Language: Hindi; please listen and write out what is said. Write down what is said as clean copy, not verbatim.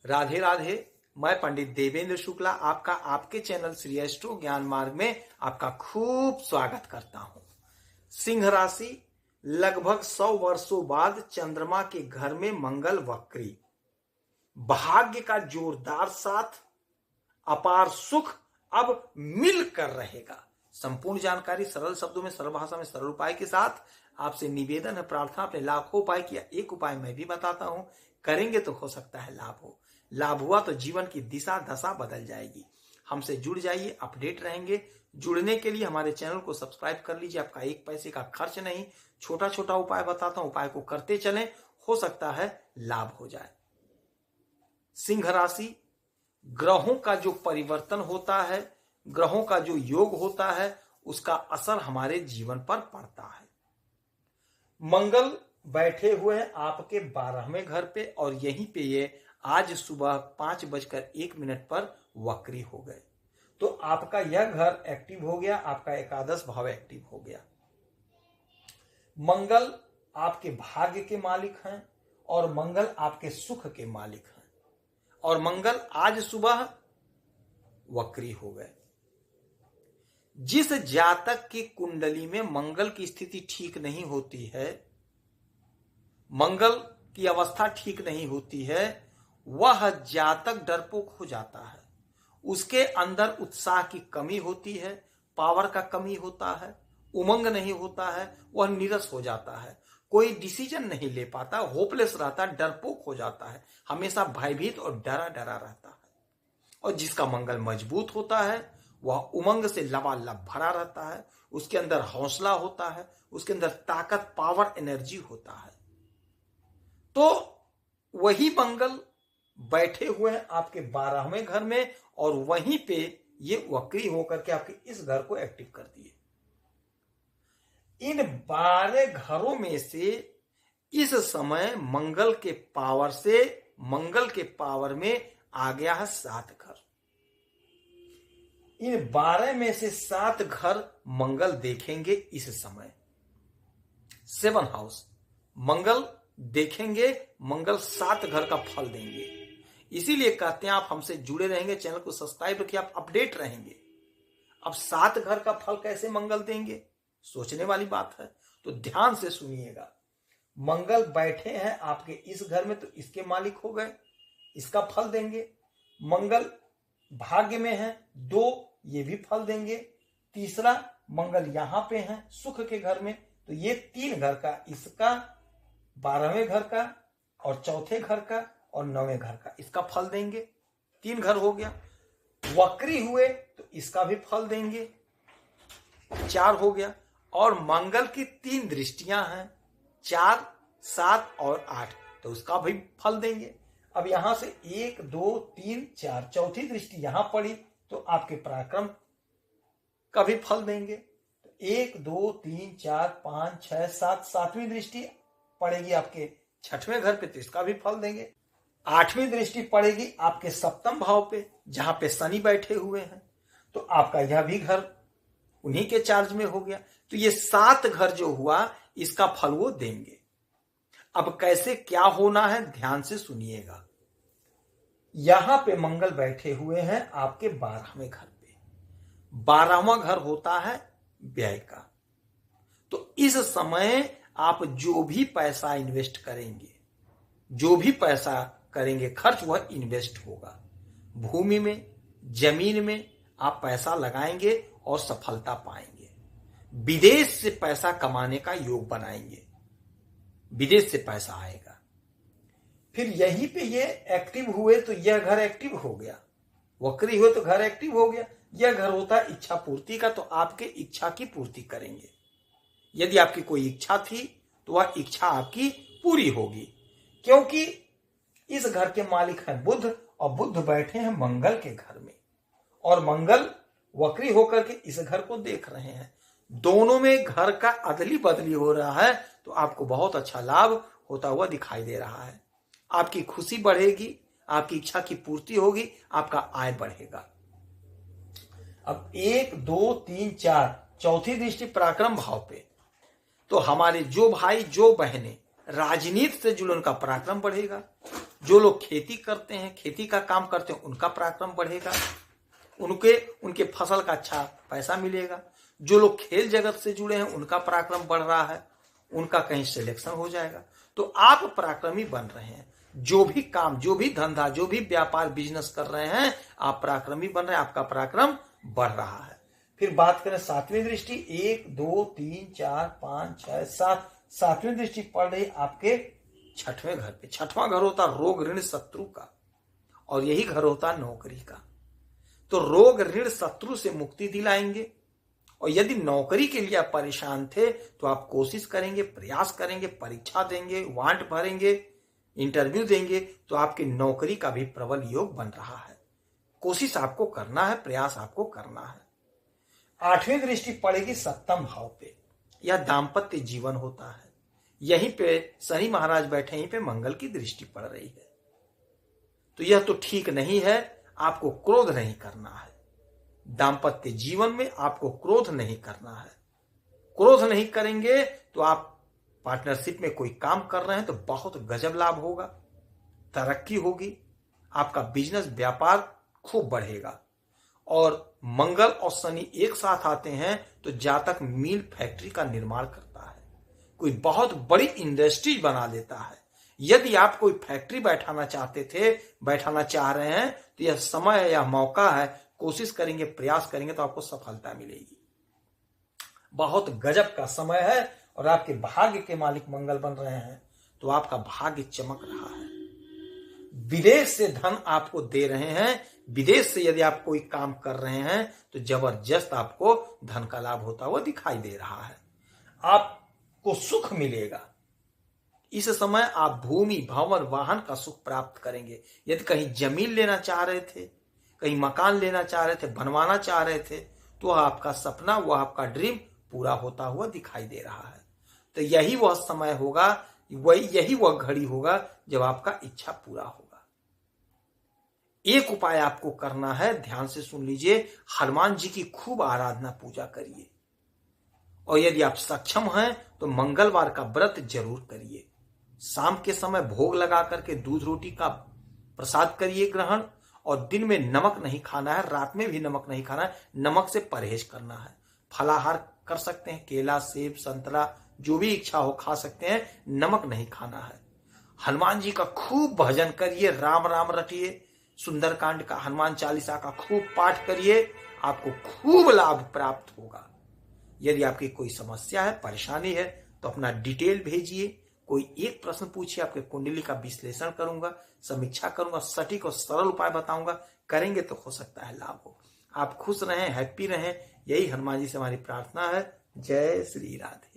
राधे राधे। मैं पंडित देवेंद्र शुक्ला आपका आपके चैनल श्री एस्ट्रो ज्ञान मार्ग में आपका खूब स्वागत करता हूं। सिंह राशि, लगभग 100 वर्षों बाद चंद्रमा के घर में मंगल वक्री, भाग्य का जोरदार साथ, अपार सुख अब मिलकर रहेगा। संपूर्ण जानकारी सरल शब्दों में, सरल भाषा में, सरल उपाय के साथ आपसे निवेदन है, प्रार्थना, अपने लाखों उपाय किया एक उपाय मैं भी बताता हूं, करेंगे तो हो सकता है लाभ हो। लाभ हुआ तो जीवन की दिशा दशा बदल जाएगी। हमसे जुड़ जाइए, अपडेट रहेंगे। जुड़ने के लिए हमारे चैनल को सब्सक्राइब कर लीजिए, आपका एक पैसे का खर्च नहीं। छोटा छोटा उपाय बताता हूं, उपाय को करते चलें, हो सकता है लाभ हो जाए। सिंह राशि, ग्रहों का जो परिवर्तन होता है, ग्रहों का जो योग होता है, उसका असर हमारे जीवन पर पड़ता है। मंगल बैठे हुए हैं आपके 12वें घर पे और यहीं पे ये आज सुबह 5:01 पर वक्री हो गए। तो आपका यह घर एक्टिव हो गया, आपका एकादश भाव एक्टिव हो गया। मंगल आपके भाग्य के मालिक हैं और मंगल आपके सुख के मालिक हैं और मंगल आज सुबह वक्री हो गए। जिस जातक की कुंडली में मंगल की स्थिति ठीक नहीं होती है, मंगल की अवस्था ठीक नहीं होती है, वह जातक डरपोक हो जाता है। उसके अंदर उत्साह की कमी होती है, पावर का कमी होता है, उमंग नहीं होता है, वह नीरस हो जाता है, कोई डिसीजन नहीं ले पाता, होपलेस रहता, डरपोक हो जाता है, हमेशा भयभीत और डरा डरा रहता है। और जिसका मंगल मजबूत होता है वह उमंग से लबालब भरा रहता है, उसके अंदर हौसला होता है, उसके अंदर ताकत, पावर, एनर्जी होता है। तो वही मंगल बैठे हुए हैं आपके 12वें घर में और वहीं पे ये वक्री होकर के आपके इस घर को एक्टिव कर दिए। इन 12 घरों में से इस समय मंगल के पावर से, मंगल के पावर में आ गया है 7 घर। इन 12 में से 7 घर मंगल देखेंगे इस समय। 7 हाउस मंगल देखेंगे, मंगल 7 घर का फल देंगे। इसीलिए कहते हैं आप हमसे जुड़े रहेंगे, चैनल को सब्सक्राइब रखिए, आप अपडेट रहेंगे। अब 7 घर का फल कैसे मंगल देंगे, सोचने वाली बात है, तो ध्यान से सुनिएगा। मंगल बैठे हैं आपके इस घर में तो इसके मालिक हो गए, इसका फल देंगे। मंगल भाग्य में है 2, ये भी फल देंगे। तीसरा मंगल यहां पे है सुख के घर में, तो ये 3 घर का, इसका 12वें घर का और चौथे घर का और 9वें घर का, इसका फल देंगे। 3 घर हो गया। वक्री हुए तो इसका भी फल देंगे, 4 हो गया। और मंगल की 3 दृष्टियां हैं, 4, 7 और 8, तो उसका भी फल देंगे। अब यहां से 1, 2, 3, 4, चौथी दृष्टि यहां पड़ी तो आपके पराक्रम का भी फल देंगे। तो 1, 2, 3, 4, 5, 6, 7, 7वीं दृष्टि पड़ेगी आपके 6वें घर पे तो इसका भी फल देंगे। 8वीं दृष्टि पड़ेगी आपके 7वें भाव पे जहां पे शनि बैठे हुए हैं, तो आपका यह भी घर उन्हीं के चार्ज में हो गया। तो ये 7 घर जो हुआ इसका फल वो देंगे। अब कैसे क्या होना है ध्यान से सुनिएगा। यहां पे मंगल बैठे हुए हैं आपके 12वें घर पे। 12वां घर होता है व्यय का। तो इस समय आप जो भी पैसा इन्वेस्ट करेंगे, जो भी पैसा करेंगे खर्च, वह इन्वेस्ट होगा। भूमि में, जमीन में आप पैसा लगाएंगे और सफलता पाएंगे। विदेश से पैसा कमाने का योग बनाएंगे, विदेश से पैसा आएगा। फिर यहीं पे ये एक्टिव हुए तो यह घर एक्टिव हो गया, वक्री हुए तो घर एक्टिव हो गया। यह घर होता है इच्छा पूर्ति का, तो आपके इच्छा की पूर्ति करेंगे। यदि आपकी कोई इच्छा थी तो वह इच्छा आपकी पूरी होगी, क्योंकि इस घर के मालिक हैं बुध और बुध बैठे हैं मंगल के घर में और मंगल वक्री होकर के इस घर को देख रहे हैं। दोनों में घर का अदली बदली हो रहा है, तो आपको बहुत अच्छा लाभ होता हुआ दिखाई दे रहा है। आपकी खुशी बढ़ेगी, आपकी इच्छा की पूर्ति होगी, आपका आय बढ़ेगा। अब 1, 2, 3, 4 चौथी दृष्टि पराक्रम भाव पे, तो हमारे जो भाई जो बहनें राजनीति से जुड़े उनका पराक्रम बढ़ेगा, जो लोग खेती करते हैं, खेती का काम करते हैं, उनका पराक्रम बढ़ेगा, उनके फसल का अच्छा पैसा मिलेगा। जो लोग खेल जगत से जुड़े हैं उनका पराक्रम बढ़ रहा है, उनका कहीं सिलेक्शन हो जाएगा। तो आप पराक्रमी बन रहे हैं। जो भी काम, जो भी धंधा, जो भी व्यापार बिजनेस कर रहे हैं, आप पराक्रमी बन रहे हैं, आपका पराक्रम बढ़ रहा है। फिर बात करें सातवीं दृष्टि, 1 2 3 4 5 6 7, सातवीं दृष्टि पड़ रही आपके छठवें घर पे। छठवां घर होता रोग ऋण शत्रु का, और यही घर होता नौकरी का। तो रोग ऋण शत्रु से मुक्ति दिलाएंगे। और यदि नौकरी के लिए आप परेशान थे तो आप कोशिश करेंगे, प्रयास करेंगे, परीक्षा देंगे, वांट भरेंगे, इंटरव्यू देंगे, तो आपकी नौकरी का भी प्रबल योग बन रहा है। कोशिश आपको करना है, प्रयास आपको करना है। आठवीं दृष्टि पड़ेगी सप्तम भाव पे, यह दाम्पत्य जीवन होता है। यहीं पे शनि महाराज बैठे, यहीं पे मंगल की दृष्टि पड़ रही है। तो यह तो ठीक नहीं है। आपको क्रोध नहीं करना है। दाम्पत्य जीवन में आपको क्रोध नहीं करना है। क्रोध नहीं करेंगे तो आप पार्टनरशिप में कोई काम कर रहे हैं तो बहुत गजब लाभ होगा, तरक्की होगी, आपका बिजनेस व्यापार खूब बढ़ेगा। और मंगल और शनि एक साथ आते हैं तो जातक मिल फैक्ट्री का निर्माण करता है, कोई बहुत बड़ी इंडस्ट्री बना देता है। यदि आप कोई फैक्ट्री बैठाना चाह रहे हैं तो यह समय या मौका है। कोशिश करेंगे, प्रयास करेंगे तो आपको सफलता मिलेगी। बहुत गजब का समय है। और आपके भाग्य के मालिक मंगल बन रहे हैं तो आपका भाग्य चमक रहा है। विदेश से धन आपको दे रहे हैं। विदेश से यदि आप कोई काम कर रहे हैं तो जबरदस्त आपको धन का लाभ होता हुआ दिखाई दे रहा है। आपको सुख मिलेगा। इस समय आप भूमि, भवन, वाहन का सुख प्राप्त करेंगे। यदि कहीं जमीन लेना चाह रहे थे, कहीं मकान लेना चाह रहे थे, बनवाना चाह रहे थे, तो आपका सपना, वह आपका ड्रीम पूरा होता हुआ दिखाई दे रहा है। तो यही वह समय होगा, यही वह घड़ी होगा जब आपका इच्छा पूरा होगा। एक उपाय आपको करना है, ध्यान से सुन लीजिए। हनुमान जी की खूब आराधना पूजा करिए। और यदि आप सक्षम हैं तो मंगलवार का व्रत जरूर करिए। शाम के समय भोग लगा करके दूध रोटी का प्रसाद करिए ग्रहण। और दिन में नमक नहीं खाना है, रात में भी नमक नहीं खाना है, नमक से परहेज करना है। फलाहार कर सकते हैं, केला, सेब, संतरा, जो भी इच्छा हो खा सकते हैं, नमक नहीं खाना है। हनुमान जी का खूब भजन करिए, राम राम रटिए, सुंदरकांड का, हनुमान चालीसा का खूब पाठ करिए, आपको खूब लाभ प्राप्त होगा। यदि आपकी कोई समस्या है, परेशानी है तो अपना डिटेल भेजिए। कोई एक प्रश्न पूछिए, आपके कुंडली का विश्लेषण करूंगा, समीक्षा करूंगा, सटीक और सरल उपाय बताऊंगा। करेंगे तो हो सकता है लाभ हो। आप खुश रहें, हैप्पी रहें, यही हनुमान जी से हमारी प्रार्थना है। जय श्री राधे।